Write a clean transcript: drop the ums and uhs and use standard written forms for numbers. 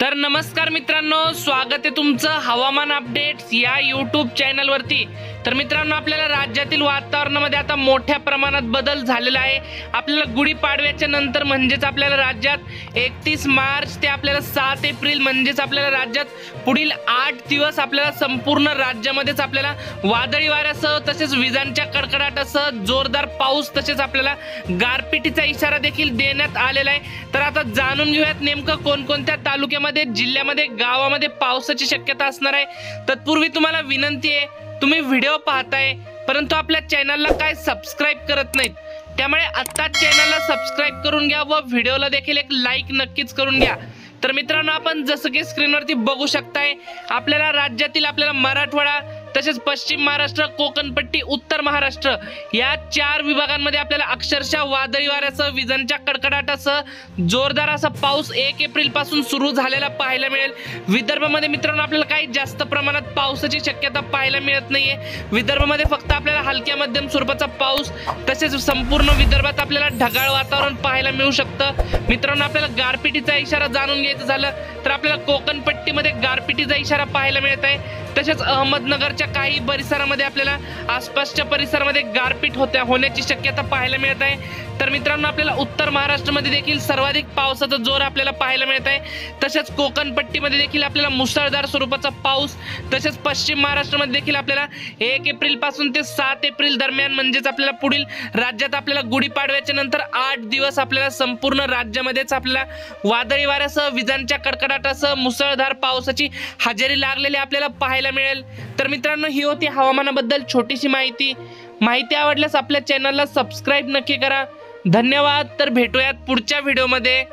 तर नमस्कार मित्रांनो, स्वागत आहे तुमचं हवामान अपडेट्स या यूट्यूब चॅनलवरती। तर मित्रांनो, आपल्याला राज्यातील वातावरणामध्ये आता मोठ्या प्रमाणात बदल झालेला आहे। आपल्याला गुढीपाडव्याच्या नंतर म्हणजेच आपल्याला राज्यात 31 मार्च ते आपल्याला 7 एप्रिल म्हणजेच आपल्याला राज्यात पुढील 8 दिवस आपल्याला संपूर्ण राज्यामध्येच आपल्याला वादळी वाऱ्यासह तसेच विजांच्या कडकडाटासह जोरदार पाऊस तसेच आपल्याला गारपिटीचा इशारा देखील देण्यात आलेला आहे। तर आता जाणून घेऊयात नेमकं कोणकोणत्या तालुक्यामध्ये, जिल्ह्यामध्ये, गावामध्ये पावसाची शक्यता असणार आहे। तत्पूर्वी तुम्हाला विनंती आहे, तुम्ही व्हिडिओ पाहताय परंतु आपल्या चॅनलला काय सबस्क्राइब करत नाहीत, त्यामुळे आता चॅनलला सबस्क्राइब करून घ्या व व्हिडिओला देखील एक लाईक नक्कीच करून घ्या। तर मित्रांनो, आपण जसं की स्क्रीनवरती बघू शकताय, आपल्याला राज्यातील आपल्याला मराठवाडा तसेच पश्चिम महाराष्ट्र, कोकणपट्टी, उत्तर महाराष्ट्र या 4 विभागांमध्ये आपल्याला अक्षरशः वादळी वाऱ्यासह विजांच्या कडकडाटासह जोरदार असा पाऊस 1 एप्रिल पासून सुरू झालेला पाहायला मिळेल। विदर्भामध्ये मित्रांनो आपल्याला काही जास्त प्रमाणात पावसाची शक्यता पाहायला मिळत नाहीये। विदर्भामध्ये फक्त आपल्याला हलक्या मध्यम स्वरूपाचा पाऊस तसेच संपूर्ण विदर्भात आपल्याला ढगाळ वातावरण पाहायला मिळू शकतं। मित्रांनो, आपल्याला गारपिटीचा इशारा जाणून घ्यायचं झालं तर आपल्याला कोकणपट्टीमध्ये गारपिटीचा इशारा पाहायला मिळत आहे। तसेच अहमदनगरच्या काही परिसरामध्ये आपल्याला आसपासच्या परिसरामध्ये गारपीट होण्याची शक्यता पाहायला मिळत आहे। तर मित्रांनो, आपल्याला उत्तर महाराष्ट्रामध्ये देखील सर्वाधिक पावसाचा जोर आपल्याला पाहायला मिळत आहे। तसेच कोकणपट्टीमध्ये देखील आपल्याला मुसळधार स्वरूपाचा पाऊस, तसेच पश्चिम महाराष्ट्रामध्ये देखील आपल्याला 1 एप्रिल पासून ते 7 एप्रिल दरम्यान म्हणजेच आपल्याला पुढील राज्यात आपल्याला गुढीपाडव्याच्या नंतर 8 दिवस आपल्याला संपूर्ण राज्यामध्येच आपल्याला वादळी वाऱ्यासह विजांच्या कडकडाटासह मुसळधार पावसाची हजेरी लागलेली आपल्याला पाहायला मिळेल। तर मित्रांनो, ही होती हवामानाबद्दल छोटीशी माहिती आवडल्यास आपल्या चॅनलला सबस्क्राइब नक्की करा। धन्यवाद। तर भेटूयात पुढच्या व्हिडिओमध्ये।